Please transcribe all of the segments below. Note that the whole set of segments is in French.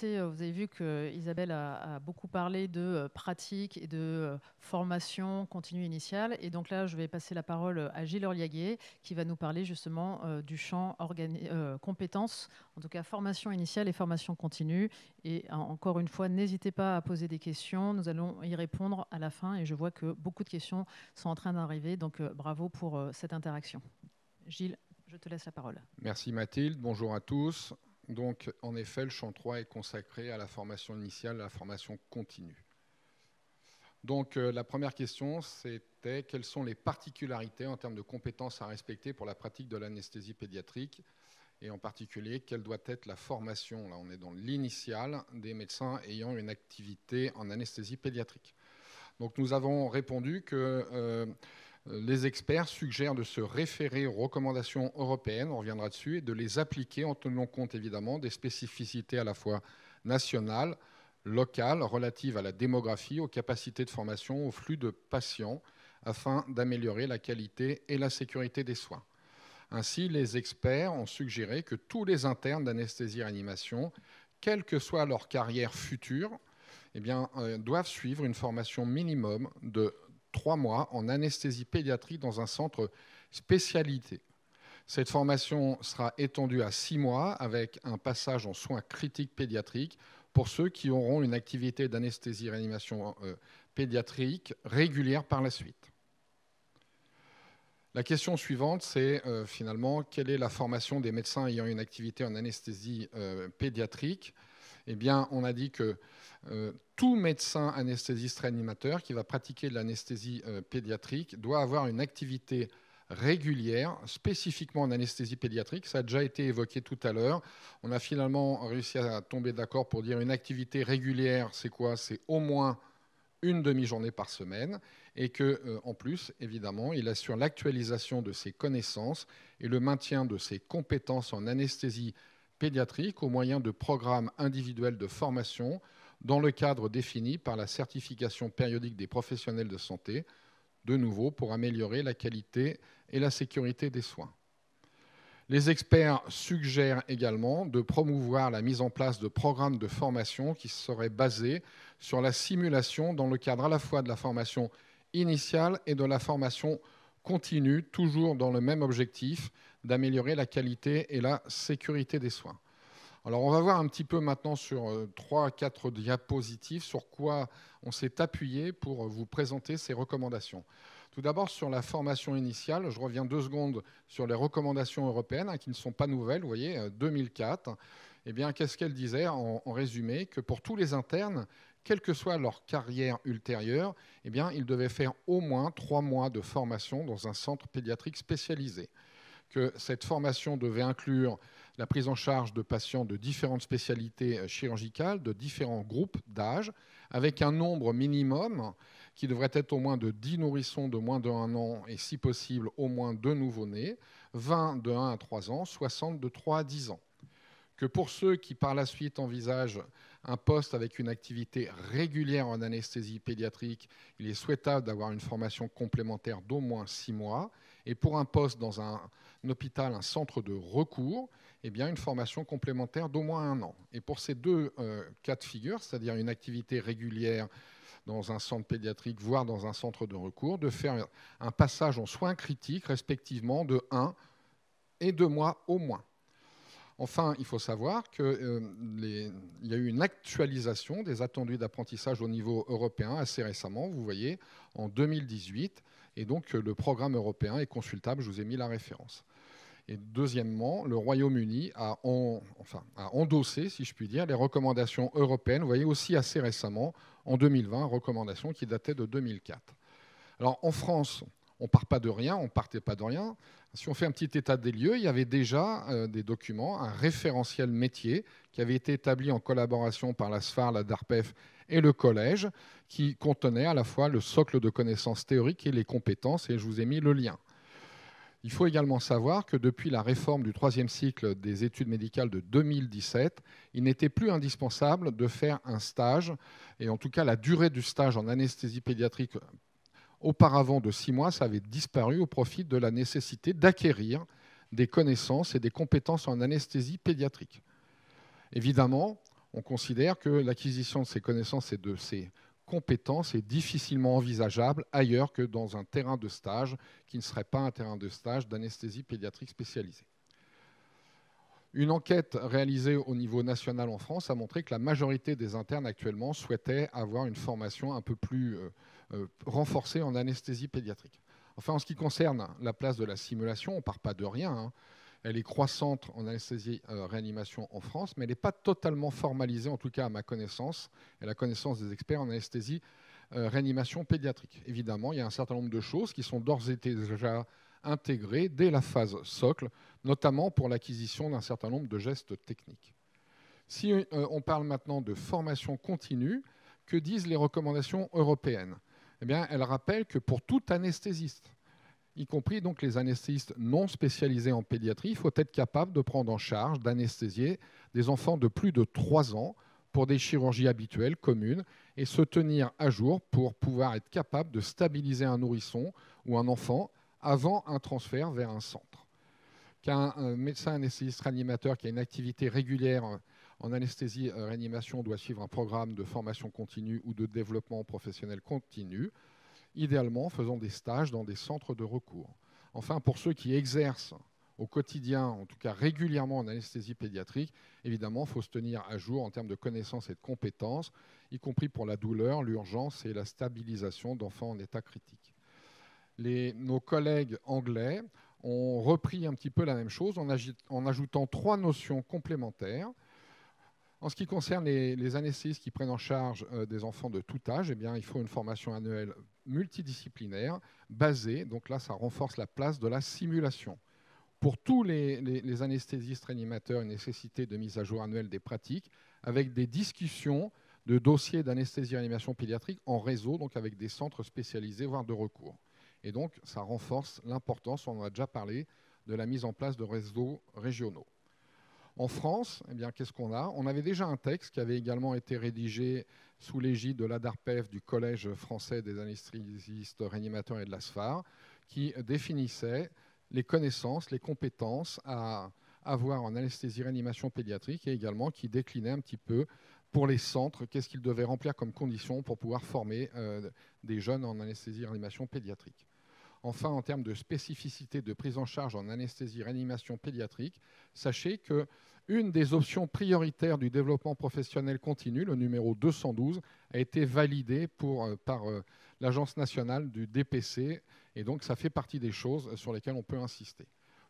écouté, vous avez vu qu'Isabelle a beaucoup parlé de pratique et de formation continue initiale. Et donc là, je vais passer la parole à Gilles Orliaguet, qui va nous parler justement du champ compétences, en tout cas formation initiale et formation continue. Et encore une fois, n'hésitez pas à poser des questions. Nous allons y répondre à la fin. Et je vois que beaucoup de questions sont en train d'arriver. Donc bravo pour cette interaction. Gilles, je te laisse la parole. Merci Mathilde, bonjour à tous. Donc, en effet, le champ 3 est consacré à la formation initiale, à la formation continue. Donc, la première question, c'était quelles sont les particularités en termes de compétences à respecter pour la pratique de l'anesthésie pédiatrique et en particulier, quelle doit être la formation, là on est dans l'initial, des médecins ayant une activité en anesthésie pédiatrique. Donc, nous avons répondu que les experts suggèrent de se référer aux recommandations européennes, on reviendra dessus, et de les appliquer en tenant compte évidemment des spécificités à la fois nationales, locales, relatives à la démographie, aux capacités de formation, aux flux de patients, afin d'améliorer la qualité et la sécurité des soins. Ainsi, les experts ont suggéré que tous les internes d'anesthésie-réanimation, quelle que soit leur carrière future, doivent suivre une formation minimum de 3 mois en anesthésie pédiatrique dans un centre spécialisé. Cette formation sera étendue à 6 mois avec un passage en soins critiques pédiatriques pour ceux qui auront une activité d'anesthésie-réanimation pédiatrique régulière par la suite. La question suivante, c'est finalement quelle est la formation des médecins ayant une activité en anesthésie pédiatrique. Eh bien, on a dit que tout médecin anesthésiste réanimateur qui va pratiquer de l'anesthésie pédiatrique doit avoir une activité régulière, spécifiquement en anesthésie pédiatrique. Ça a déjà été évoqué tout à l'heure. On a finalement réussi à tomber d'accord pour dire une activité régulière, c'est quoi? C'est au moins une demi-journée par semaine et qu'en plus, évidemment, il assure l'actualisation de ses connaissances et le maintien de ses compétences en anesthésie pédiatrique au moyen de programmes individuels de formation dans le cadre défini par la certification périodique des professionnels de santé, de nouveau pour améliorer la qualité et la sécurité des soins. Les experts suggèrent également de promouvoir la mise en place de programmes de formation qui seraient basés sur la simulation dans le cadre à la fois de la formation initiale et de la formation continue, toujours dans le même objectif d'améliorer la qualité et la sécurité des soins. Alors, on va voir un petit peu maintenant sur 3 à 4 diapositives sur quoi on s'est appuyé pour vous présenter ces recommandations. Tout d'abord, sur la formation initiale, je reviens 2 secondes sur les recommandations européennes qui ne sont pas nouvelles, vous voyez, 2004. Eh bien, qu'est-ce qu'elles disaient en résumé? Que pour tous les internes, quelle que soit leur carrière ultérieure, eh bien, ils devaient faire au moins 3 mois de formation dans un centre pédiatrique spécialisé. Que cette formation devait inclure la prise en charge de patients de différentes spécialités chirurgicales, de différents groupes d'âge, avec un nombre minimum qui devrait être au moins de 10 nourrissons de moins de 1 an et si possible au moins 2 nouveau-nés, 20 de 1 à 3 ans, 60 de 3 à 10 ans. Que pour ceux qui par la suite envisagent un poste avec une activité régulière en anesthésie pédiatrique, il est souhaitable d'avoir une formation complémentaire d'au moins 6 mois. Et pour un poste dans un hôpital, un centre de recours, eh bien une formation complémentaire d'au moins 1 an. Et pour ces 2 cas de figure, c'est-à-dire une activité régulière dans un centre pédiatrique, voire dans un centre de recours, de faire un passage en soins critiques, respectivement de 1 et 2 mois au moins. Enfin, il faut savoir qu'il y a eu une actualisation des attendus d'apprentissage au niveau européen assez récemment, vous voyez, en 2018. Et donc, le programme européen est consultable, je vous ai mis la référence. Et deuxièmement, le Royaume-Uni a endossé, si je puis dire, les recommandations européennes, vous voyez, aussi assez récemment, en 2020, recommandations qui dataient de 2004. Alors, en France, on ne part pas de rien, on ne partait pas de rien. Si on fait un petit état des lieux, il y avait déjà des documents, un référentiel métier qui avait été établi en collaboration par la SFAR, la DARPEF et le collège, qui contenait à la fois le socle de connaissances théoriques et les compétences, et je vous ai mis le lien. Il faut également savoir que depuis la réforme du 3e cycle des études médicales de 2017, il n'était plus indispensable de faire un stage, et en tout cas la durée du stage en anesthésie pédiatrique auparavant de 6 mois, ça avait disparu au profit de la nécessité d'acquérir des connaissances et des compétences en anesthésie pédiatrique. Évidemment, On considère que l'acquisition de ces connaissances et de ces compétences est difficilement envisageable ailleurs que dans un terrain de stage qui ne serait pas un terrain de stage d'anesthésie pédiatrique spécialisée. Une enquête réalisée au niveau national en France a montré que la majorité des internes actuellement souhaitaient avoir une formation un peu plus renforcée en anesthésie pédiatrique. Enfin, en ce qui concerne la place de la simulation, on ne part pas de rien, hein. Elle est croissante en anesthésie-réanimation en France, mais elle n'est pas totalement formalisée, en tout cas à ma connaissance, et à la connaissance des experts en anesthésie-réanimation pédiatrique. Évidemment, il y a un certain nombre de choses qui sont d'ores et déjà intégrées dès la phase socle, notamment pour l'acquisition d'un certain nombre de gestes techniques. Si on parle maintenant de formation continue, que disent les recommandations européennes? Eh bien, elles rappellent que pour tout anesthésiste, y compris donc les anesthésistes non spécialisés en pédiatrie, il faut être capable de prendre en charge, d'anesthésier des enfants de plus de 3 ans pour des chirurgies habituelles, communes, et se tenir à jour pour pouvoir être capable de stabiliser un nourrisson ou un enfant avant un transfert vers un centre. Qu'un médecin anesthésiste réanimateur qui a une activité régulière en anesthésie-réanimation doit suivre un programme de formation continue ou de développement professionnel continu, idéalement faisant des stages dans des centres de recours. Enfin, pour ceux qui exercent au quotidien, en tout cas régulièrement en anesthésie pédiatrique, évidemment, il faut se tenir à jour en termes de connaissances et de compétences, y compris pour la douleur, l'urgence et la stabilisation d'enfants en état critique. Nos collègues anglais ont repris un petit peu la même chose en ajoutant 3 notions complémentaires. En ce qui concerne les anesthésistes qui prennent en charge des enfants de tout âge, eh bien, il faut une formation annuelle multidisciplinaire basée, donc là ça renforce la place de la simulation. Pour tous les anesthésistes réanimateurs, une nécessité de mise à jour annuelle des pratiques avec des discussions de dossiers d'anesthésie-réanimation pédiatrique en réseau, donc avec des centres spécialisés, voire de recours. Et donc ça renforce l'importance, on en a déjà parlé, de la mise en place de réseaux régionaux. En France, eh bien, qu'est-ce qu'on a? On avait déjà un texte qui avait également été rédigé sous l'égide de l'ADARPEF, du Collège français des anesthésistes réanimateurs et de l'ASFAR, qui définissait les connaissances, les compétences à avoir en anesthésie-réanimation pédiatrique et également qui déclinait un petit peu pour les centres, qu'est-ce qu'ils devaient remplir comme conditions pour pouvoir former des jeunes en anesthésie-réanimation pédiatrique. Enfin, en termes de spécificité de prise en charge en anesthésie-réanimation pédiatrique, sachez qu'une des options prioritaires du développement professionnel continu, le numéro 212, a été validée par l'Agence nationale du DPC, et donc ça fait partie des choses sur lesquelles on peut insister.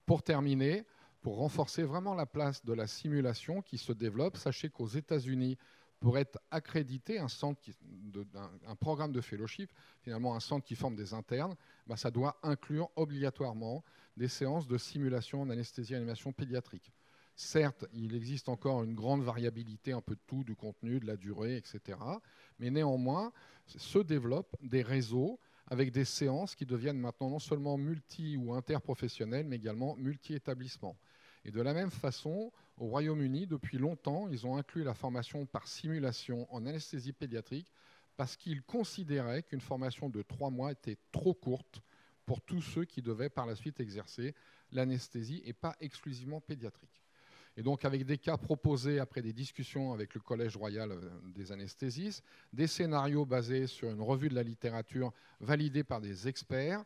Pour terminer, pour renforcer vraiment la place de la simulation qui se développe, sachez qu'aux États-Unis, pour être accrédité, un programme de fellowship, finalement un centre qui forme des internes, ça doit inclure obligatoirement des séances de simulation en anesthésie-réanimation pédiatrique. Certes, il existe encore une grande variabilité un peu de tout, du contenu, de la durée, etc. Mais néanmoins, se développent des réseaux avec des séances qui deviennent maintenant non seulement multi- ou interprofessionnelles, mais également multi-établissements. Et de la même façon, au Royaume-Uni, depuis longtemps, ils ont inclus la formation par simulation en anesthésie pédiatrique parce qu'ils considéraient qu'une formation de 3 mois était trop courte pour tous ceux qui devaient par la suite exercer l'anesthésie et pas exclusivement pédiatrique. Et donc avec des cas proposés après des discussions avec le Collège royal des anesthésistes, des scénarios basés sur une revue de la littérature validée par des experts,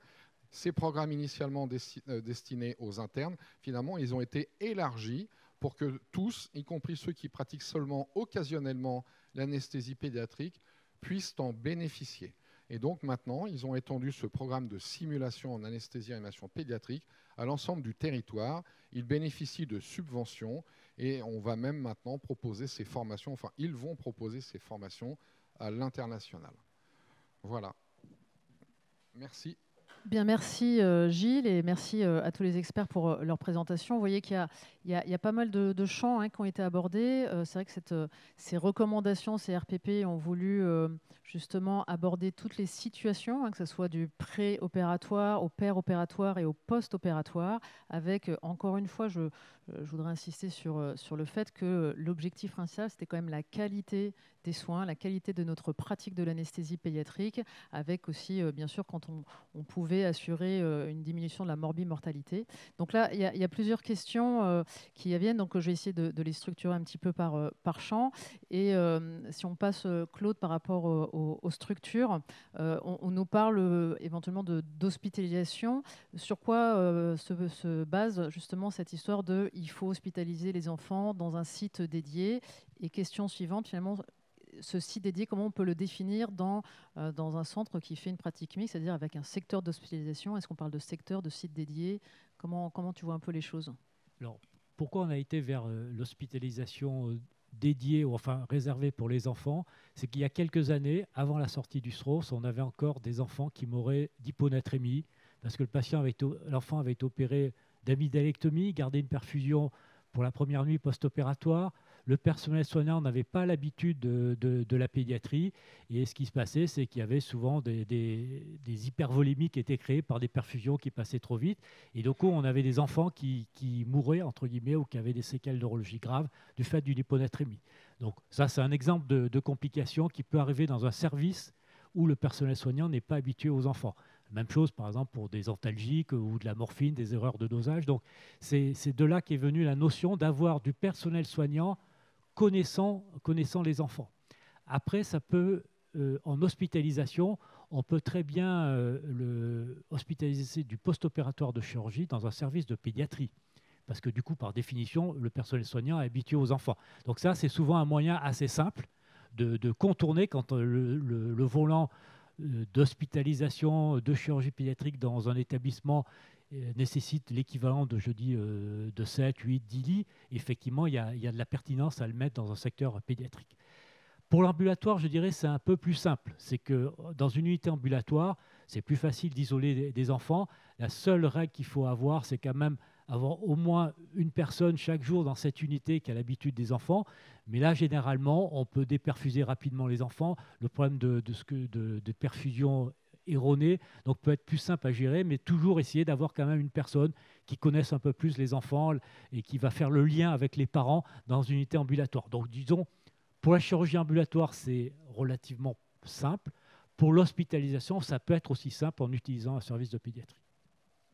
ces programmes initialement destinés aux internes, finalement, ils ont été élargis pour que tous, y compris ceux qui pratiquent seulement occasionnellement l'anesthésie pédiatrique, puissent en bénéficier. Et donc maintenant, ils ont étendu ce programme de simulation en anesthésie-réanimation pédiatrique à l'ensemble du territoire. Ils bénéficient de subventions et on va même maintenant proposer ces formations, enfin ils vont proposer ces formations à l'international. Voilà. Merci. Bien, merci Gilles et merci à tous les experts pour leur présentation. Vous voyez qu'il y a pas mal de champs qui ont été abordés. C'est vrai que ces recommandations, ces RPP ont voulu justement aborder toutes les situations, que ce soit du pré-opératoire au pér-opératoire et au post-opératoire, avec, encore une fois, je voudrais insister sur le fait que l'objectif principal, c'était quand même la qualité des soins, la qualité de notre pratique de l'anesthésie pédiatrique, avec aussi, bien sûr, quand on pouvait pouvait assurer une diminution de la morbimortalité. Donc là, il y a plusieurs questions qui viennent, donc je vais essayer de les structurer un petit peu par champ. Et si on passe, Claude, par rapport aux structures, on nous parle éventuellement d'hospitalisation. Sur quoi se base justement cette histoire de il faut hospitaliser les enfants dans un site dédié? Et question suivante, finalement, ce site dédié, comment on peut le définir dans un centre qui fait une pratique mixte, c'est-à-dire avec un secteur d'hospitalisation? Est-ce qu'on parle de secteur, de site dédié? Comment tu vois un peu les choses? Alors, pourquoi on a été vers l'hospitalisation dédiée, ou enfin réservée pour les enfants? C'est qu'il y a quelques années, avant la sortie du SROS, on avait encore des enfants qui mouraient d'hyponatrémie parce que l'enfant avait été opéré d'amygdalectomie, gardé une perfusion pour la première nuit post-opératoire. Le personnel soignant n'avait pas l'habitude de la pédiatrie. Et ce qui se passait, c'est qu'il y avait souvent des hypervolémies qui étaient créées par des perfusions qui passaient trop vite. Et donc, on avait des enfants qui mouraient, entre guillemets, ou qui avaient des séquelles neurologiques graves du fait d'une hyponatrémie. Donc ça, c'est un exemple de complication qui peut arriver dans un service où le personnel soignant n'est pas habitué aux enfants. Même chose, par exemple, pour des antalgiques ou de la morphine, des erreurs de dosage. Donc, c'est de là qu'est venue la notion d'avoir du personnel soignant connaissant les enfants. Après, ça peut, en hospitalisation, on peut très bien hospitaliser du post-opératoire de chirurgie dans un service de pédiatrie. Parce que du coup, par définition, le personnel soignant est habitué aux enfants. Donc ça, c'est souvent un moyen assez simple de contourner quand le volant d'hospitalisation de chirurgie pédiatrique dans un établissement nécessite l'équivalent de 7, 8, 10 lits. Effectivement, il y a de la pertinence à le mettre dans un secteur pédiatrique. Pour l'ambulatoire, je dirais c'est un peu plus simple. C'est que dans une unité ambulatoire, c'est plus facile d'isoler des enfants. La seule règle qu'il faut avoir, c'est quand même avoir au moins une personne chaque jour dans cette unité qui a l'habitude des enfants. Mais là, généralement, on peut déperfuser rapidement les enfants. Le problème de perfusion erronée, donc peut être plus simple à gérer, mais toujours essayer d'avoir quand même une personne qui connaisse un peu plus les enfants et qui va faire le lien avec les parents dans une unité ambulatoire. Donc disons, pour la chirurgie ambulatoire, c'est relativement simple. Pour l'hospitalisation, ça peut être aussi simple en utilisant un service de pédiatrie.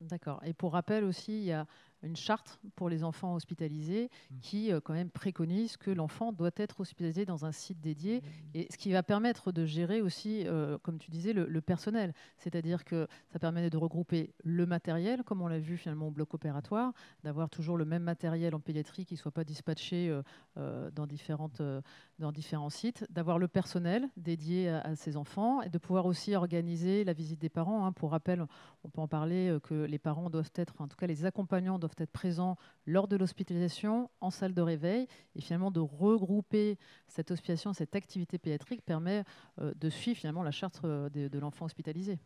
D'accord. Et pour rappel aussi, il y a une charte pour les enfants hospitalisés qui quand même préconise que l'enfant doit être hospitalisé dans un site dédié, et ce qui va permettre de gérer aussi, comme tu disais, le personnel. C'est-à-dire que ça permet de regrouper le matériel, comme on l'a vu finalement au bloc opératoire, d'avoir toujours le même matériel en pédiatrie qui ne soit pas dispatché dans différents sites, d'avoir le personnel dédié à ces enfants et de pouvoir aussi organiser la visite des parents. Pour rappel, on peut en parler que les parents doivent être, en tout cas les accompagnants doivent être présents lors de l'hospitalisation en salle de réveil, et finalement de regrouper cette hospitalisation, cette activité pédiatrique permet de suivre finalement la charte de l'enfant hospitalisé.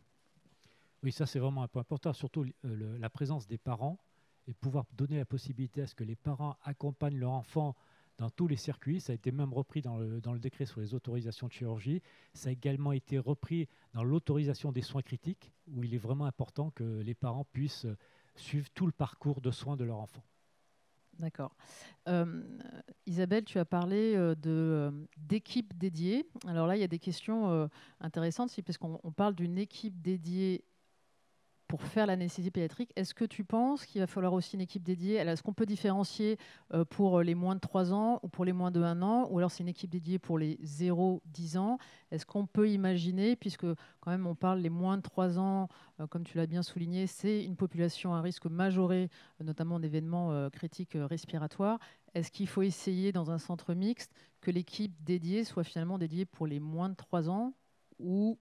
Oui, ça c'est vraiment un point important, surtout la présence des parents et pouvoir donner la possibilité à ce que les parents accompagnent leur enfant dans tous les circuits. Ça a été même repris dans le décret sur les autorisations de chirurgie. Ça a également été repris dans l'autorisation des soins critiques, où il est vraiment important que les parents puissent suivre tout le parcours de soins de leur enfant. D'accord. Isabelle, tu as parlé d'équipes dédiées. Alors là, il y a des questions intéressantes, parce qu'on parle d'une équipe dédiée pour faire l'anesthésie pédiatrique. Est-ce que tu penses qu'il va falloir aussi une équipe dédiée? Est-ce qu'on peut différencier pour les moins de 3 ans ou pour les moins de 1 an? Ou alors c'est une équipe dédiée pour les 0-10 ans? Est-ce qu'on peut imaginer, puisque quand même on parle les moins de 3 ans, comme tu l'as bien souligné, c'est une population à risque majoré, notamment d'événements critiques respiratoires. Est-ce qu'il faut essayer dans un centre mixte que l'équipe dédiée soit finalement dédiée pour les moins de 3 ans ou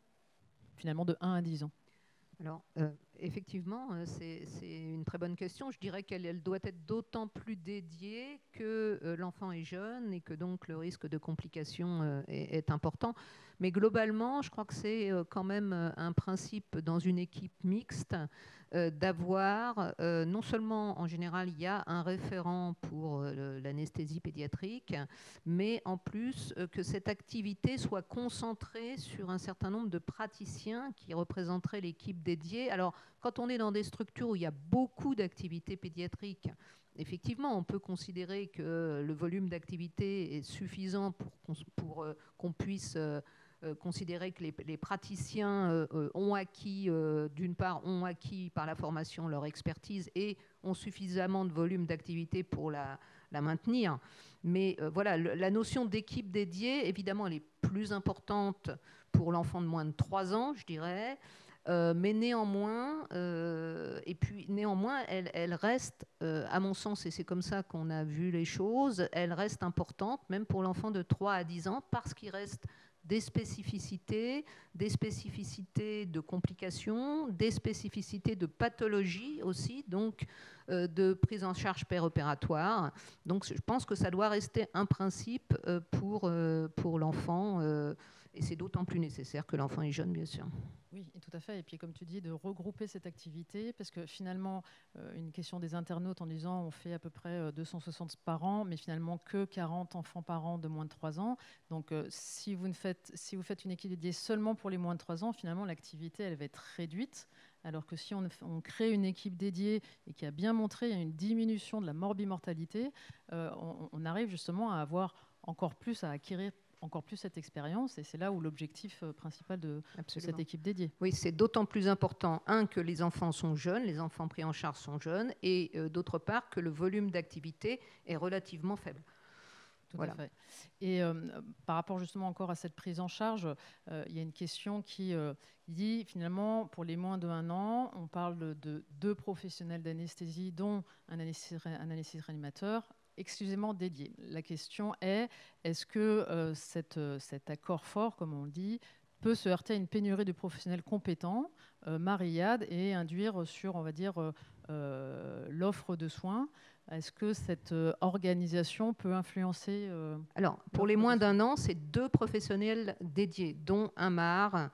finalement de 1 à 10 ans? Alors, effectivement, c'est une très bonne question. Je dirais qu'elle doit être d'autant plus dédiée que l'enfant est jeune et que donc le risque de complications est important. Mais globalement, je crois que c'est quand même un principe dans une équipe mixte d'avoir, non seulement en général il y a un référent pour l'anesthésie pédiatrique, mais en plus que cette activité soit concentrée sur un certain nombre de praticiens qui représenteraient l'équipe dédiée. Alors, quand on est dans des structures où il y a beaucoup d'activités pédiatriques, effectivement, on peut considérer que le volume d'activité est suffisant pour qu'on puisse considérer que les praticiens ont acquis, d'une part, ont acquis par la formation leur expertise et ont suffisamment de volume d'activité pour la maintenir. Mais voilà, la notion d'équipe dédiée, évidemment, elle est plus importante pour l'enfant de moins de 3 ans, je dirais. Mais néanmoins, elle reste, à mon sens, et c'est comme ça qu'on a vu les choses, elle reste importante, même pour l'enfant de 3 à 10 ans, parce qu'il reste des spécificités de complications, des spécificités de pathologie aussi, donc de prise en charge péropératoire. Donc je pense que ça doit rester un principe pour l'enfant, et c'est d'autant plus nécessaire que l'enfant est jeune, bien sûr. Oui, tout à fait. Et puis, comme tu dis, de regrouper cette activité, parce que finalement, une question des internautes en disant on fait à peu près 260 par an, mais finalement que 40 enfants par an de moins de 3 ans. Donc, si vous faites une équipe dédiée seulement pour les moins de 3 ans, finalement, l'activité, elle va être réduite. Alors que si on crée une équipe dédiée et qui a bien montré une diminution de la morbimortalité, on arrive justement à avoir encore plus, à acquérir encore plus cette expérience, et c'est là où l'objectif principal de cette équipe dédiée. Oui, c'est d'autant plus important, que les enfants sont jeunes, les enfants pris en charge sont jeunes, et d'autre part que le volume d'activité est relativement faible. Tout à fait. Et par rapport justement encore à cette prise en charge, il y a une question qui dit finalement pour les moins de 1 an, on parle de 2 professionnels d'anesthésie, dont un anesthésiste réanimateur, exclusivement dédié. La question est, est-ce que cet accord fort, comme on le dit, peut se heurter à une pénurie de professionnels compétents, mariade, et induire sur, on va dire, l'offre de soins? Est-ce que cette organisation peut influencer Alors, pour les moins d'1 an, c'est 2 professionnels dédiés, dont un MAR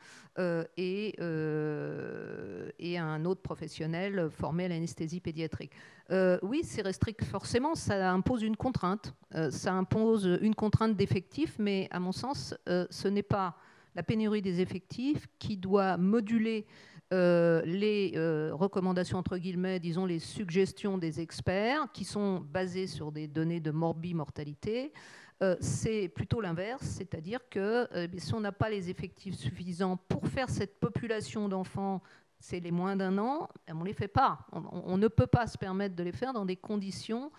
et un autre professionnel formé à l'anesthésie pédiatrique. Oui, c'est restrict. Forcément, ça impose une contrainte. Ça impose une contrainte d'effectifs, mais à mon sens, ce n'est pas la pénurie des effectifs qui doit moduler les recommandations, entre guillemets, disons les suggestions des experts, qui sont basées sur des données de morbimortalité. C'est plutôt l'inverse, c'est-à-dire que si on n'a pas les effectifs suffisants pour faire cette population d'enfants, c'est les moins d'1 an, on ne les fait pas. On ne peut pas se permettre de les faire dans des conditions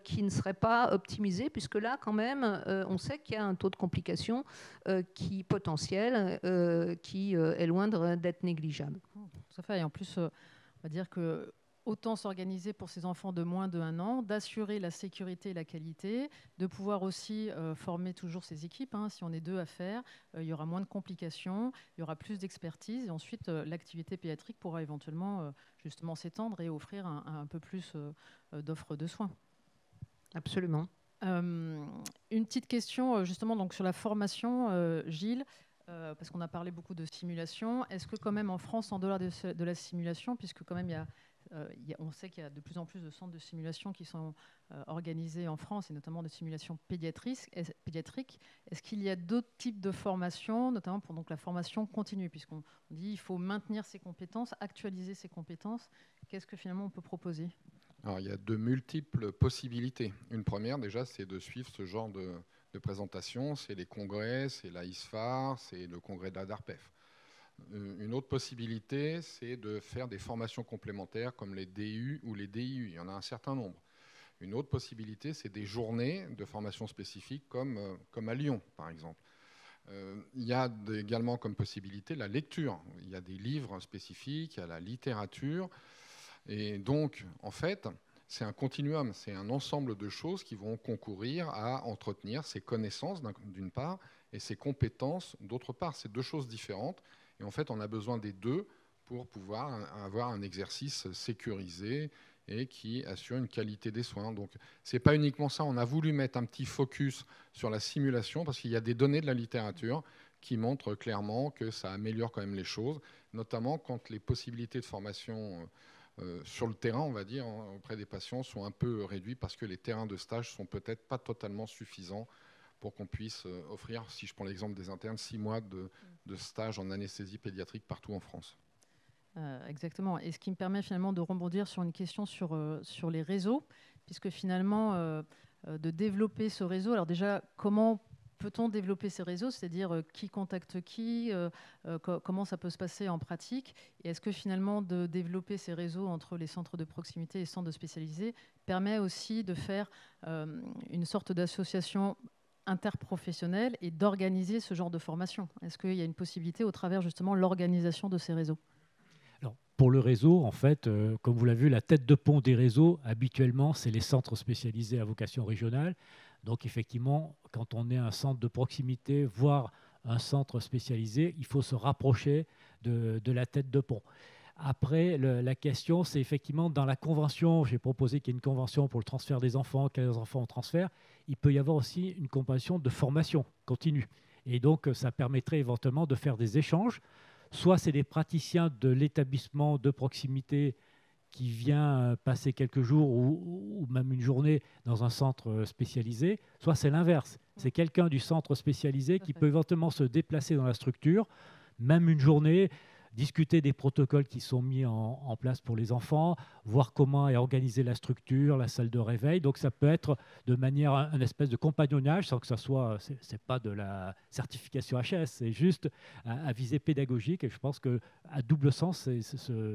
qui ne seraient pas optimisées, puisque là, quand même, on sait qu'il y a un taux de complications potentiel qui est loin d'être négligeable. Tout à fait. Et en plus, on va dire que autant s'organiser pour ces enfants de moins de 1 an, d'assurer la sécurité et la qualité, de pouvoir aussi former toujours ces équipes. Si on est 2 à faire, il y aura moins de complications, il y aura plus d'expertise, et ensuite l'activité pédiatrique pourra éventuellement justement s'étendre et offrir un peu plus d'offres de soins. Absolument. Une petite question justement donc, sur la formation, Gilles. Parce qu'on a parlé beaucoup de simulation. Est-ce que quand même en France, en dehors de la simulation, puisque quand même on sait qu'il y a de plus en plus de centres de simulation qui sont organisés en France, et notamment de simulation pédiatrique, est-ce qu'il y a d'autres types de formations, notamment pour donc, la formation continue, puisqu'on dit qu'il faut maintenir ses compétences, actualiser ses compétences. Qu'est-ce que finalement on peut proposer ? Alors, il y a de multiples possibilités. Une première, déjà, c'est de suivre ce genre de présentation, c'est les congrès, c'est la ISFAR, c'est le congrès de la DARPEF. Une autre possibilité, c'est de faire des formations complémentaires comme les DU ou les DIU. Il y en a un certain nombre. Une autre possibilité, c'est des journées de formation spécifique comme à Lyon, par exemple. Il y a également comme possibilité la lecture. Il y a des livres spécifiques, il y a la littérature. Et donc, en fait, c'est un continuum, c'est un ensemble de choses qui vont concourir à entretenir ses connaissances d'une part et ses compétences d'autre part. C'est 2 choses différentes et en fait on a besoin des 2 pour pouvoir avoir un exercice sécurisé et qui assure une qualité des soins. Donc c'est pas uniquement ça, on a voulu mettre un petit focus sur la simulation parce qu'il y a des données de la littérature qui montrent clairement que ça améliore quand même les choses, notamment quand les possibilités de formation sur le terrain, on va dire, auprès des patients, sont un peu réduits parce que les terrains de stage sont peut-être pas totalement suffisants pour qu'on puisse offrir, si je prends l'exemple des internes, 6 mois de stage en anesthésie pédiatrique partout en France. Exactement. Et ce qui me permet finalement de rebondir sur une question sur les réseaux, puisque finalement, de développer ce réseau, alors déjà, comment peut-on développer ces réseaux, c'est-à-dire qui contacte qui, comment ça peut se passer en pratique? Et est-ce que finalement de développer ces réseaux entre les centres de proximité et les centres spécialisés permet aussi de faire une sorte d'association interprofessionnelle et d'organiser ce genre de formation? Est-ce qu'il y a une possibilité au travers justement l'organisation de ces réseaux? Alors, pour le réseau, en fait, comme vous l'avez vu, la tête de pont des réseaux, habituellement, c'est les centres spécialisés à vocation régionale. Donc, effectivement, quand on est un centre de proximité, voire un centre spécialisé, il faut se rapprocher de la tête de pont. Après, la question, c'est effectivement dans la convention, j'ai proposé qu'il y ait une convention pour le transfert des enfants, qu'il y ait des enfants en transfert, il peut y avoir aussi une convention de formation continue. Et donc, ça permettrait éventuellement de faire des échanges. Soit c'est des praticiens de l'établissement de proximité qui vient passer quelques jours ou même une journée dans un centre spécialisé, soit c'est l'inverse. C'est quelqu'un du centre spécialisé qui peut éventuellement se déplacer dans la structure, même une journée, discuter des protocoles qui sont mis en place pour les enfants, voir comment est organisée la structure, la salle de réveil. Donc ça peut être de manière un espèce de compagnonnage, sans que ça soit, c'est pas de la certification HS, c'est juste à visée pédagogique. Et je pense que à double sens,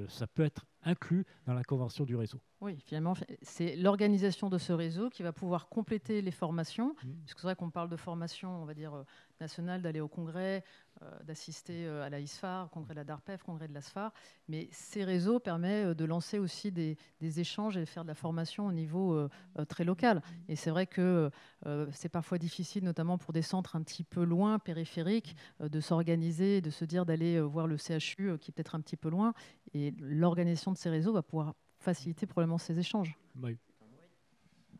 ça peut être inclus dans la convention du réseau. Oui, finalement, c'est l'organisation de ce réseau qui va pouvoir compléter les formations. Puisque c'est vrai qu'on parle de formation, on va dire, nationale, d'aller au congrès, d'assister à la ISFAR, congrès de la DARPEF, congrès de l'ASFAR. Mais ces réseaux permettent de lancer aussi des échanges et de faire de la formation au niveau très local. Et c'est vrai que c'est parfois difficile, notamment pour des centres un petit peu loin, périphériques, de s'organiser, de se dire d'aller voir le CHU qui est peut-être un petit peu loin. Et l'organisation de ces réseaux va pouvoir faciliter probablement ces échanges. Oui.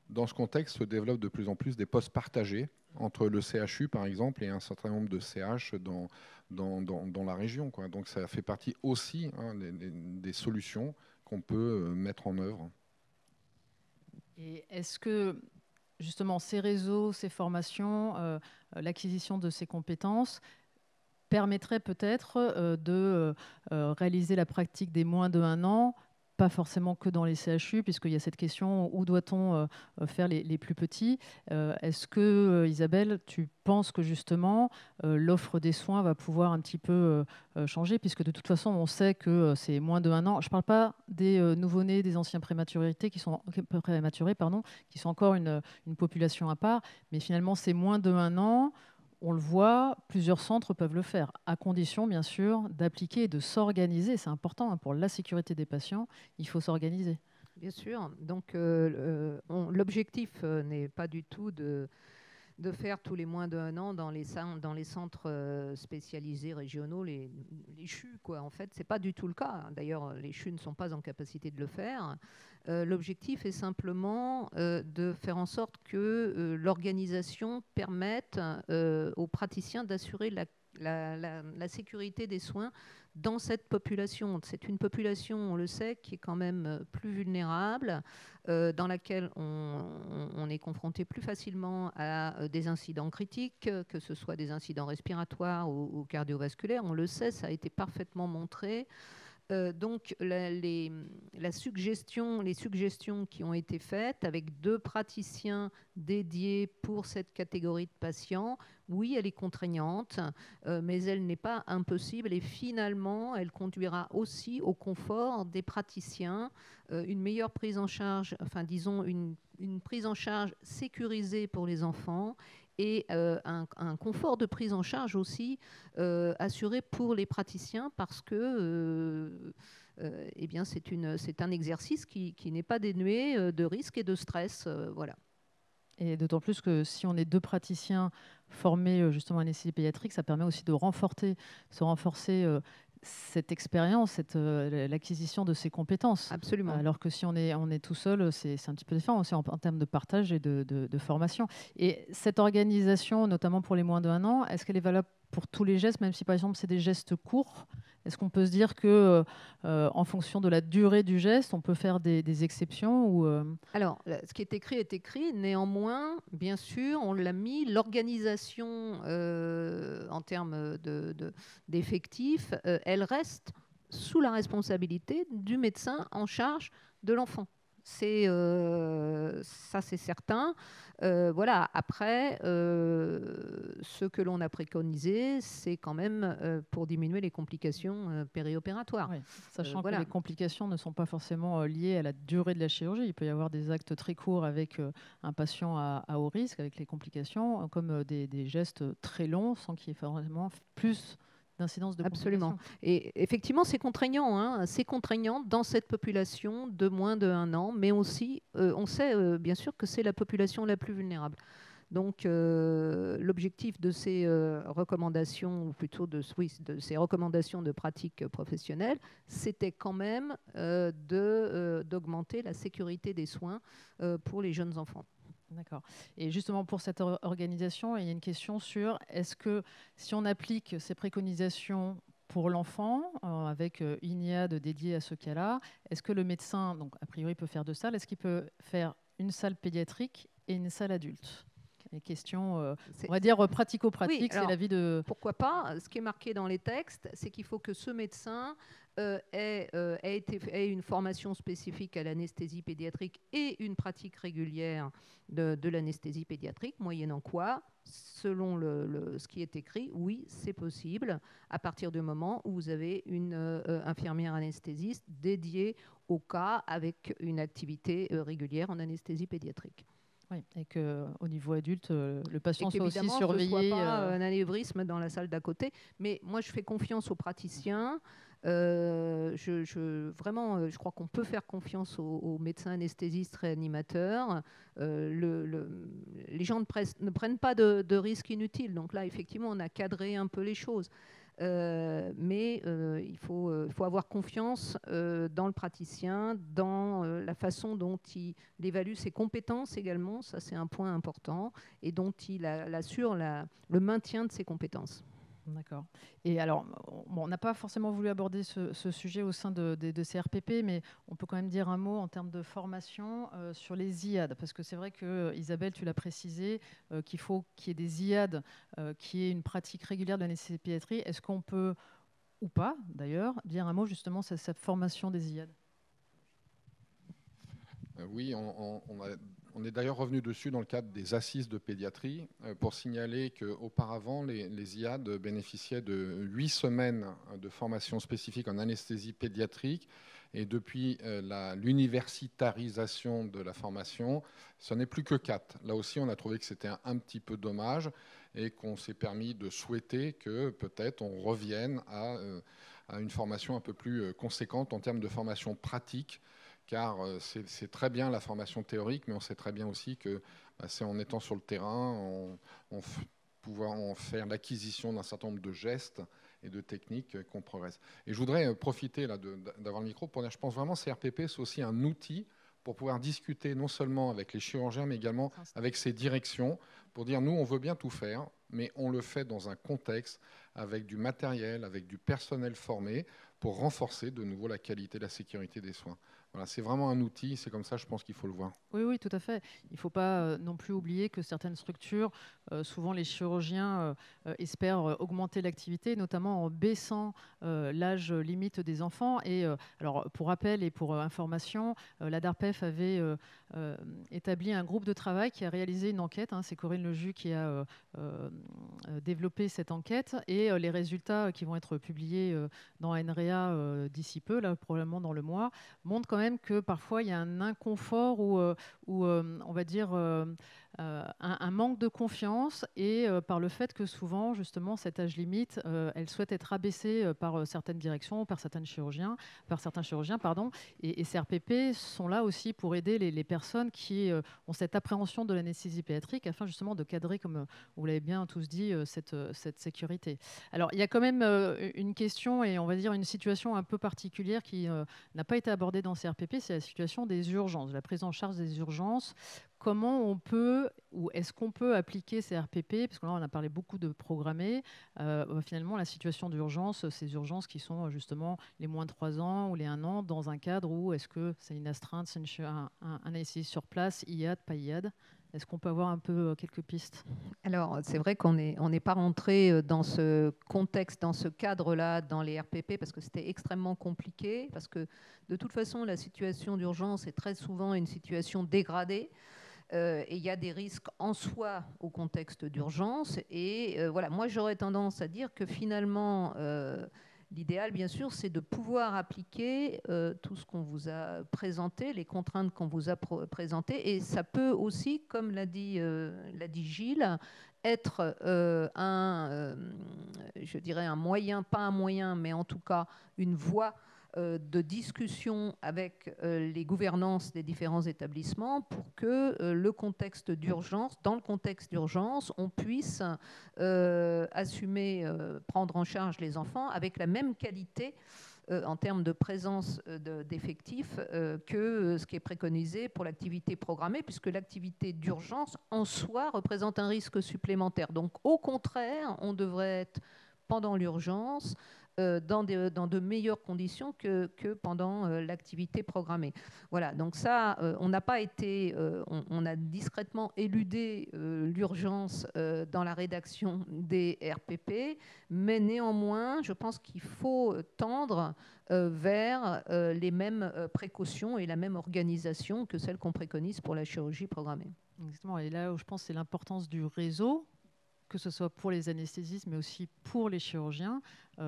Dans ce contexte se développent de plus en plus des postes partagés entre le CHU, par exemple, et un certain nombre de CH dans la région, quoi. Donc ça fait partie aussi des solutions qu'on peut mettre en œuvre. Et est-ce que, justement, ces réseaux, ces formations, l'acquisition de ces compétences permettrait peut-être de réaliser la pratique des moins de 1 an, pas forcément que dans les CHU, puisqu'il y a cette question, où doit-on faire les plus petits? Est-ce que, Isabelle, tu penses que justement l'offre des soins va pouvoir un petit peu changer, puisque de toute façon, on sait que c'est moins de 1 an. Je ne parle pas des nouveau-nés, des anciens prématurés, qui sont encore une population à part, mais finalement, c'est moins de 1 an. On le voit, plusieurs centres peuvent le faire, à condition, bien sûr, d'appliquer et de s'organiser. C'est important pour la sécurité des patients, il faut s'organiser. Bien sûr. Donc, l'objectif n'est pas du tout de faire tous les moins d'1 an dans les centres spécialisés régionaux, les CHU, quoi. En fait, ce n'est pas du tout le cas. D'ailleurs, les CHU ne sont pas en capacité de le faire. L'objectif est simplement de faire en sorte que l'organisation permette aux praticiens d'assurer la sécurité des soins dans cette population. C'est une population, on le sait, qui est quand même plus vulnérable, dans laquelle on est confronté plus facilement à des incidents critiques, que ce soit des incidents respiratoires ou cardiovasculaires. On le sait, ça a été parfaitement montré. Donc, les suggestions qui ont été faites avec 2 praticiens dédiés pour cette catégorie de patients, oui, elle est contraignante, mais elle n'est pas impossible et finalement, elle conduira aussi au confort des praticiens, une meilleure prise en charge, enfin disons une prise en charge sécurisée pour les enfants et un confort de prise en charge aussi assuré pour les praticiens parce que eh bien, c'est un exercice qui n'est pas dénué de risques et de stress. Voilà. Et d'autant plus que si on est 2 praticiens formés justement à anesthésie pédiatrique, ça permet aussi de renforcer cette expérience, l'acquisition de ces compétences. Absolument. Alors que si on est tout seul, c'est un petit peu différent aussi en termes de partage et de formation. Et cette organisation, notamment pour les moins de 1 an, est-ce qu'elle est valable pour tous les gestes, même si par exemple c'est des gestes courts? Est-ce qu'on peut se dire que, en fonction de la durée du geste, on peut faire des exceptions ou Alors, ce qui est écrit. Néanmoins, bien sûr, on l'a mis. L'organisation en termes d'effectifs, elle reste sous la responsabilité du médecin en charge de l'enfant. Ça c'est certain. Voilà. Après, ce que l'on a préconisé, c'est quand même pour diminuer les complications périopératoires. Oui, sachant voilà. que les complications ne sont pas forcément liées à la durée de la chirurgie. Il peut y avoir des actes très courts avec un patient à haut risque, avec les complications, comme des gestes très longs, sans qu'il y ait vraiment plus d'incidence de Absolument. complications. Et effectivement, c'est contraignant. Hein. C'est contraignant dans cette population de moins de 1 an, mais aussi, on sait bien sûr que c'est la population la plus vulnérable. Donc, l'objectif de ces recommandations, ou plutôt de ces recommandations de pratique professionnelle, c'était quand même d'augmenter la sécurité des soins pour les jeunes enfants. D'accord. Et justement, pour cette organisation, il y a une question sur est-ce que si on applique ces préconisations pour l'enfant, avec une IAD dédiée à ce cas-là, est-ce que le médecin, donc a priori, peut faire 2 salles? Est-ce qu'il peut faire une salle pédiatrique et une salle adulte? Les questions, on va dire pratico-pratiques, oui, c'est l'avis de... Pourquoi pas? Ce qui est marqué dans les textes, c'est qu'il faut que ce médecin ait une formation spécifique à l'anesthésie pédiatrique et une pratique régulière de l'anesthésie pédiatrique, moyennant quoi, selon ce qui est écrit, oui, c'est possible, à partir du moment où vous avez une infirmière anesthésiste dédiée au cas avec une activité régulière en anesthésie pédiatrique. Oui, et qu'au niveau adulte, le patient soit aussi surveillé. surveillé. Ce soit pas un anévrisme dans la salle d'à côté. Mais moi, je fais confiance aux praticiens. Je crois qu'on peut faire confiance aux médecins anesthésistes réanimateurs. Les gens ne prennent pas de risques inutiles. Donc là, effectivement, on a cadré un peu les choses. Mais il faut avoir confiance dans le praticien, dans la façon dont il évalue ses compétences également, ça c'est un point important, et dont il assure le maintien de ses compétences. D'accord. Et alors, on n'a pas forcément voulu aborder ce sujet au sein de CRPP, mais on peut quand même dire un mot en termes de formation sur les IAD, parce que c'est vrai que, Isabelle, tu l'as précisé, qu'il faut qu'il y ait des IAD, qu'il y ait une pratique régulière de l'anesthésie pédiatrie. Est-ce qu'on peut, ou pas d'ailleurs, dire un mot justement sur cette formation des IAD? Oui, on est d'ailleurs revenu dessus dans le cadre des assises de pédiatrie pour signaler qu'auparavant, les IAD bénéficiaient de 8 semaines de formation spécifique en anesthésie pédiatrique. Et depuis l'universitarisation de la formation, ce n'est plus que 4. Là aussi, on a trouvé que c'était un petit peu dommage et qu'on s'est permis de souhaiter que peut-être on revienne à une formation un peu plus conséquente en termes de formation pratique, car c'est très bien la formation théorique, mais on sait très bien aussi que c'est en étant sur le terrain, pouvant faire l'acquisition d'un certain nombre de gestes et de techniques qu'on progresse. Et je voudrais profiter d'avoir le micro pour dire, je pense vraiment que CRPP, c'est aussi un outil pour pouvoir discuter non seulement avec les chirurgiens, mais également avec ces directions, pour dire, nous, on veut bien tout faire, mais on le fait dans un contexte avec du matériel, avec du personnel formé, pour renforcer de nouveau la qualité et la sécurité des soins. Voilà, c'est vraiment un outil, c'est comme ça, je pense qu'il faut le voir. Oui, oui, tout à fait. Il ne faut pas non plus oublier que certaines structures, souvent les chirurgiens espèrent augmenter l'activité, notamment en baissant l'âge limite des enfants. Et alors, pour rappel et pour information, la DARPEF avait établi un groupe de travail qui a réalisé une enquête. C'est Corinne Leju qui a développé cette enquête. Et les résultats qui vont être publiés dans NREA d'ici peu, là, probablement dans le mois, montrent quand même que parfois il y a un inconfort ou on va dire un manque de confiance et par le fait que souvent justement cet âge limite elle souhaite être abaissée par certaines directions, par certains chirurgiens et CRPP sont là aussi pour aider les personnes qui ont cette appréhension de l'anesthésie pédiatrique afin justement de cadrer, comme vous l'avez bien tous dit, cette sécurité. Alors il y a quand même une question et on va dire une situation un peu particulière qui n'a pas été abordée dans CRPP, c'est la situation des urgences, la prise en charge des urgences. Comment on peut, ou est-ce qu'on peut appliquer ces RPP, parce que là on a parlé beaucoup de programmer, finalement la situation d'urgence, ces urgences qui sont justement les moins de 3 ans ou les 1 an, dans un cadre où est-ce que c'est une astreinte, c'est un anesthésiste sur place, IAD, pas IAD? Est-ce qu'on peut avoir un peu quelques pistes? Alors, c'est vrai qu'on n'est pas rentré dans ce contexte, dans ce cadre-là, dans les RPP, parce que c'était extrêmement compliqué, parce que de toute façon, la situation d'urgence est très souvent une situation dégradée. Et il y a des risques en soi au contexte d'urgence. Et voilà, moi, j'aurais tendance à dire que finalement, l'idéal, bien sûr, c'est de pouvoir appliquer tout ce qu'on vous a présenté, les contraintes qu'on vous a présentées. Et ça peut aussi, comme l'a dit Gilles, être je dirais un moyen, pas un moyen, mais en tout cas une voie de discussion avec les gouvernances des différents établissements pour que le contexte d'urgence, dans le contexte d'urgence, on puisse assumer, prendre en charge les enfants avec la même qualité en termes de présence d'effectifs que ce qui est préconisé pour l'activité programmée, puisque l'activité d'urgence en soi représente un risque supplémentaire. Donc au contraire, on devrait être pendant l'urgence dans de meilleures conditions que pendant l'activité programmée. Voilà, donc ça, on n'a pas été, on a discrètement éludé l'urgence dans la rédaction des RPP, mais néanmoins, je pense qu'il faut tendre vers les mêmes précautions et la même organisation que celle qu'on préconise pour la chirurgie programmée. Exactement, et là où je pense c'est l'importance du réseau, que ce soit pour les anesthésistes, mais aussi pour les chirurgiens,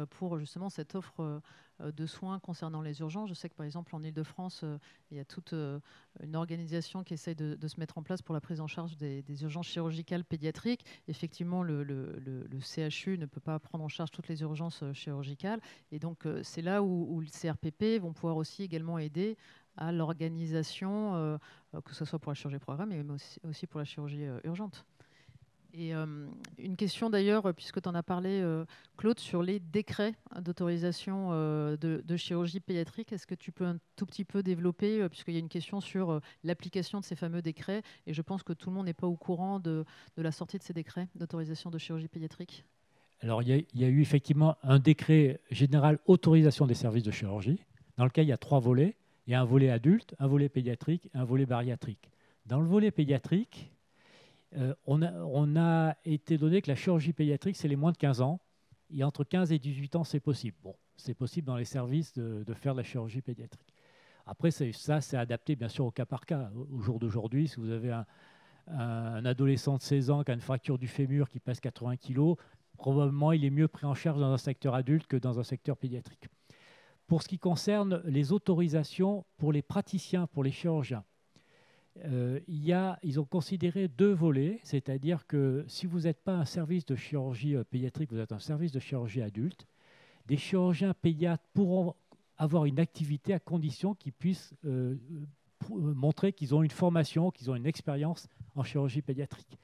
pour justement cette offre de soins concernant les urgences. Je sais que par exemple en Ile-de-France, il y a toute une organisation qui essaye de se mettre en place pour la prise en charge des urgences chirurgicales pédiatriques. Effectivement, le CHU ne peut pas prendre en charge toutes les urgences chirurgicales. Et donc, c'est là où le CRPP vont pouvoir aussi également aider à l'organisation, que ce soit pour la chirurgie programmée, mais aussi pour la chirurgie urgente. Et une question d'ailleurs, puisque tu en as parlé, Claude, sur les décrets d'autorisation de chirurgie pédiatrique. Est-ce que tu peux un tout petit peu développer, puisqu'il y a une question sur l'application de ces fameux décrets, et je pense que tout le monde n'est pas au courant de la sortie de ces décrets d'autorisation de chirurgie pédiatrique. Alors, il y a eu effectivement un décret général autorisation des services de chirurgie, dans lequel il y a 3 volets. Il y a un volet adulte, un volet pédiatrique et un volet bariatrique. Dans le volet pédiatrique, on a été donné que la chirurgie pédiatrique, c'est les moins de 15 ans. Et entre 15 et 18 ans, c'est possible. Bon, c'est possible dans les services de faire de la chirurgie pédiatrique. Après, ça, c'est adapté bien sûr au cas par cas. Au jour d'aujourd'hui, si vous avez un adolescent de 16 ans qui a une fracture du fémur qui pèse 80 kg, probablement il est mieux pris en charge dans un secteur adulte que dans un secteur pédiatrique. Pour ce qui concerne les autorisations pour les praticiens, pour les chirurgiens, ils ont considéré 2 volets, c'est-à-dire que si vous n'êtes pas un service de chirurgie pédiatrique, vous êtes un service de chirurgie adulte, des chirurgiens pédiatres pourront avoir une activité à condition qu'ils puissent montrer qu'ils ont une formation, qu'ils ont une expérience en chirurgie pédiatrique.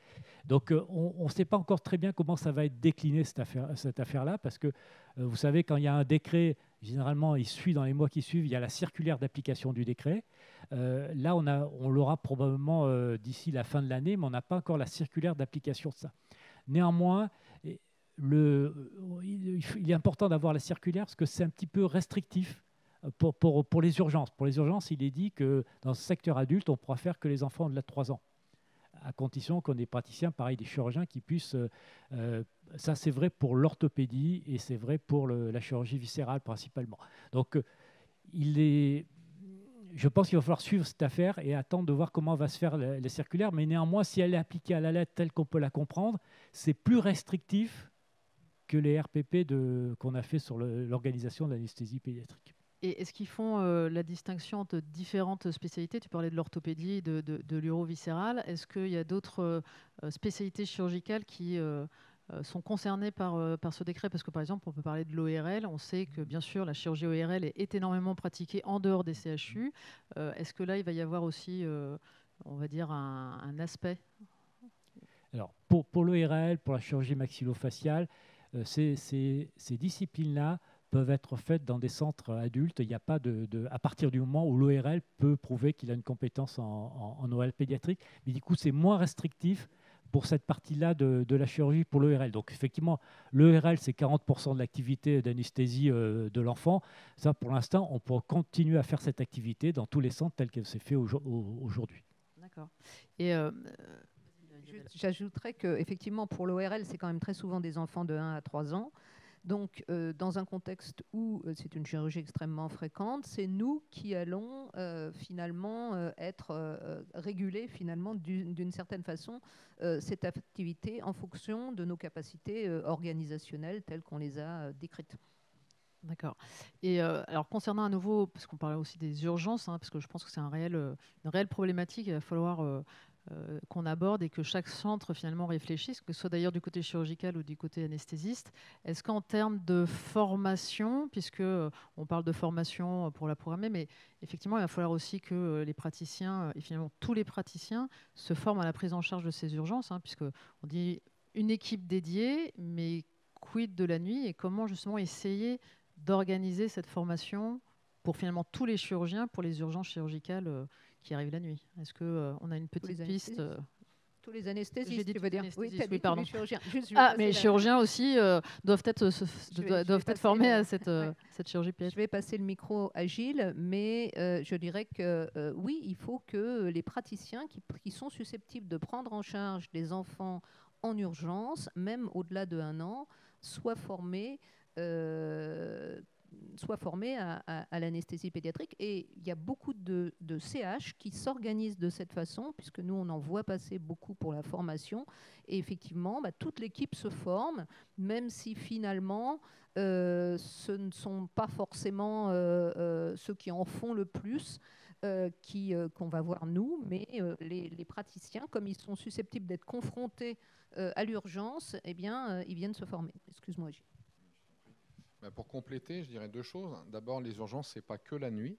Donc on ne sait pas encore très bien comment ça va être décliné cette affaire-là, parce que vous savez, quand il y a un décret, généralement il suit dans les mois qui suivent, il y a la circulaire d'application du décret. Là, on l'aura probablement d'ici la fin de l'année, mais on n'a pas encore la circulaire d'application de ça. Néanmoins, il est important d'avoir la circulaire parce que c'est un petit peu restrictif pour les urgences. Pour les urgences, il est dit que dans ce secteur adulte, on ne pourra faire que les enfants au-delà de 3 ans, à condition qu'on ait des praticiens, pareil, des chirurgiens qui puissent... ça, c'est vrai pour l'orthopédie et c'est vrai pour la chirurgie viscérale principalement. Donc, je pense qu'il va falloir suivre cette affaire et attendre de voir comment va se faire la circulaire. Mais néanmoins, si elle est appliquée à la lettre telle qu'on peut la comprendre, c'est plus restrictif que les RPP qu'on a fait sur l'organisation de l'anesthésie pédiatrique. Et est-ce qu'ils font la distinction entre différentes spécialités? Tu parlais de l'orthopédie, de l'uro-viscéral. Est-ce qu'il y a d'autres spécialités chirurgicales qui sont concernées par ce décret? Parce que par exemple, on peut parler de l'ORL. On sait que bien sûr, la chirurgie ORL est énormément pratiquée en dehors des CHU. Est-ce que là, il va y avoir aussi, on va dire, un aspect? Alors, pour l'ORL, pour la chirurgie maxillofaciale, ces disciplines-là peuvent être faites dans des centres adultes. Il n'y a pas à partir du moment où l'ORL peut prouver qu'il a une compétence en ORL pédiatrique. Mais du coup, c'est moins restrictif pour cette partie-là de la chirurgie pour l'ORL. Donc effectivement, l'ORL, c'est 40% de l'activité d'anesthésie de l'enfant. Ça, pour l'instant, on peut continuer à faire cette activité dans tous les centres tels qu'elle s'est fait aujourd'hui. D'accord. D'accord. Et j'ajouterais qu'effectivement, pour l'ORL, c'est quand même très souvent des enfants de 1 à 3 ans. Donc, dans un contexte où c'est une chirurgie extrêmement fréquente, c'est nous qui allons finalement être régulés finalement d'une certaine façon cette activité en fonction de nos capacités organisationnelles telles qu'on les a décrites. D'accord. Et alors concernant à nouveau, parce qu'on parlait aussi des urgences, hein, parce que je pense que c'est une réelle problématique, il va falloir qu'on aborde et que chaque centre finalement réfléchisse, que ce soit d'ailleurs du côté chirurgical ou du côté anesthésiste. Est-ce qu'en termes de formation, puisque on parle de formation pour la programmer, mais effectivement il va falloir aussi que les praticiens, et finalement tous les praticiens, se forment à la prise en charge de ces urgences, hein, puisque on dit une équipe dédiée, mais quid de la nuit et comment justement essayer d'organiser cette formation pour finalement tous les chirurgiens, pour les urgences chirurgicales qui arrivent la nuit. Est-ce qu'on a une petite piste Tous les anesthésistes, j'ai dit tu veux dire. Oui, oui, pardon. Les chirurgiens. Juste, mais les chirurgiens aussi doivent être formés à cette chirurgie pédiatrique. Je vais passer le micro à Gilles, mais je dirais que oui, il faut que les praticiens qui sont susceptibles de prendre en charge des enfants en urgence, même au-delà de 1 an, soient formés à l'anesthésie pédiatrique. Et il y a beaucoup de CH qui s'organisent de cette façon, puisque nous, on en voit passer beaucoup pour la formation. Et effectivement, toute l'équipe se forme, même si finalement, ce ne sont pas forcément ceux qui en font le plus qu'on va voir nous, mais les praticiens, comme ils sont susceptibles d'être confrontés à l'urgence, eh bien, ils viennent se former. Excuse-moi, Gilles. Pour compléter, je dirais 2 choses. D'abord, les urgences, ce n'est pas que la nuit.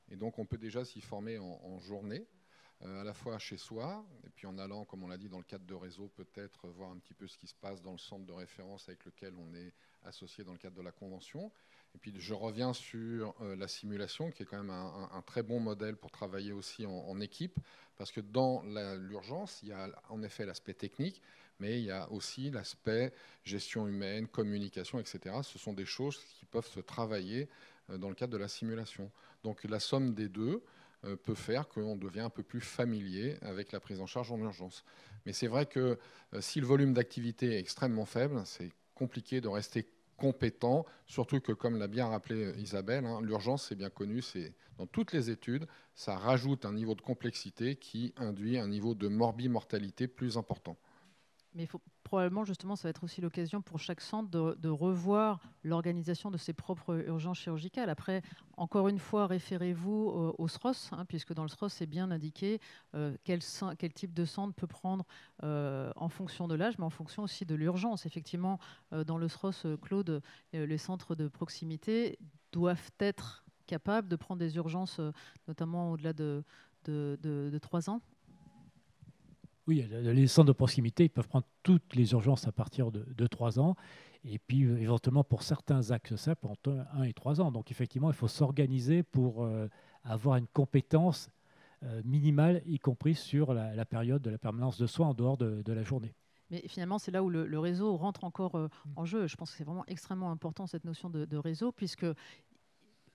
Et donc, on peut déjà s'y former en journée, à la fois chez soi, et puis en allant, comme on l'a dit, dans le cadre de réseau, peut-être voir un petit peu ce qui se passe dans le centre de référence avec lequel on est associé dans le cadre de la convention. Et puis, je reviens sur la simulation, qui est quand même un très bon modèle pour travailler aussi en équipe, parce que dans l'urgence, il y a en effet l'aspect technique, mais il y a aussi l'aspect gestion humaine, communication, etc. Ce sont des choses qui peuvent se travailler dans le cadre de la simulation. Donc la somme des deux peut faire qu'on devient un peu plus familier avec la prise en charge en urgence. Mais c'est vrai que si le volume d'activité est extrêmement faible, c'est compliqué de rester compétent, surtout que, comme l'a bien rappelé Isabelle, l'urgence, c'est bien connu, c'est dans toutes les études, ça rajoute un niveau de complexité qui induit un niveau de morbimortalité plus important. Mais probablement, justement, ça va être aussi l'occasion pour chaque centre de revoir l'organisation de ses propres urgences chirurgicales. Après, encore une fois, référez-vous au SROS, puisque dans le SROS, c'est bien indiqué quel type de centre peut prendre en fonction de l'âge, mais en fonction aussi de l'urgence. Effectivement, dans le SROS, Claude, les centres de proximité doivent être capables de prendre des urgences, notamment au-delà de 3 ans. Oui, les centres de proximité, ils peuvent prendre toutes les urgences à partir de 3 ans. Et puis, éventuellement, pour certains axes simples, entre 1 et 3 ans. Donc, effectivement, il faut s'organiser pour avoir une compétence minimale, y compris sur la période de la permanence de soins en dehors de la journée. Mais finalement, c'est là où le réseau rentre encore en jeu. Je pense que c'est vraiment extrêmement important, cette notion de réseau, puisque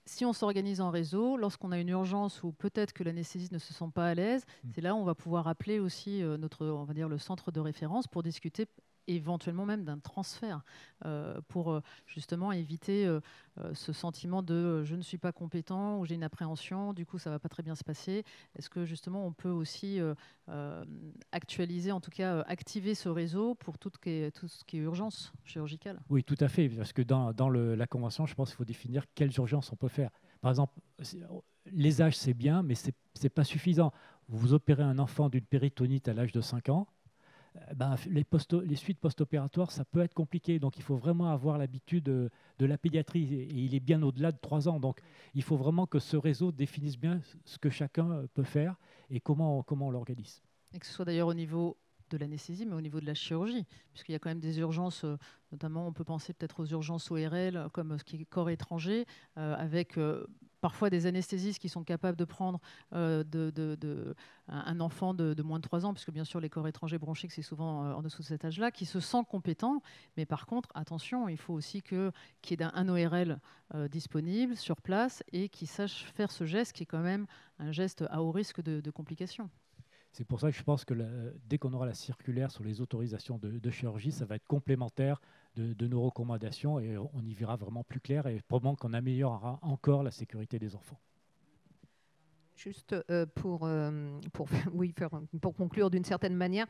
si on s'organise en réseau, lorsqu'on a une urgence où peut-être que l'anesthésiste ne se sent pas à l'aise, c'est là où on va pouvoir appeler aussi on va dire le centre de référence pour discuter éventuellement même d'un transfert pour justement éviter ce sentiment de je ne suis pas compétent ou j'ai une appréhension, du coup ça ne va pas très bien se passer. Est-ce que justement on peut aussi actualiser, en tout cas activer ce réseau pour tout ce qui est urgence chirurgicale? Oui, tout à fait, parce que dans la convention, je pense qu'il faut définir quelles urgences on peut faire. Par exemple, les âges c'est bien, mais ce n'est pas suffisant. Vous opérez un enfant d'une péritonite à l'âge de 5 ans, les suites post-opératoires, ça peut être compliqué. Donc, il faut vraiment avoir l'habitude de la pédiatrie. Et il est bien au-delà de 3 ans. Donc, il faut vraiment que ce réseau définisse bien ce que chacun peut faire et comment on l'organise. Et que ce soit d'ailleurs au niveau de l'anesthésie, mais au niveau de la chirurgie, puisqu'il y a quand même des urgences, notamment on peut penser peut-être aux urgences ORL, comme ce qui est corps étranger, avec parfois des anesthésistes qui sont capables de prendre un enfant de moins de 3 ans, puisque bien sûr les corps étrangers bronchiques, c'est souvent en dessous de cet âge-là, qui se sent compétent, mais par contre, attention, il faut aussi qu'il y ait un ORL disponible sur place et qui sache faire ce geste qui est quand même un geste à haut risque de complications. C'est pour ça que je pense que dès qu'on aura la circulaire sur les autorisations de chirurgie, ça va être complémentaire de nos recommandations et on y verra vraiment plus clair et probablement qu'on améliorera encore la sécurité des enfants. Juste pour conclure d'une certaine manière,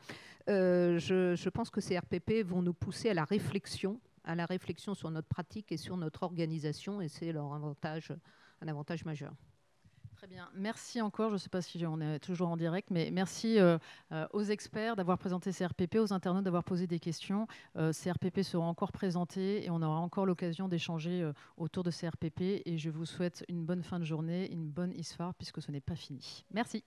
je pense que ces RPP vont nous pousser à la réflexion sur notre pratique et sur notre organisation, et c'est un avantage majeur. Très bien, merci encore. Je ne sais pas si on est toujours en direct, mais merci aux experts d'avoir présenté ces RPP, aux internautes d'avoir posé des questions. Ces RPP seront encore présentés et on aura encore l'occasion d'échanger autour de ces RPP. Et je vous souhaite une bonne fin de journée, une bonne ISFAR, puisque ce n'est pas fini. Merci.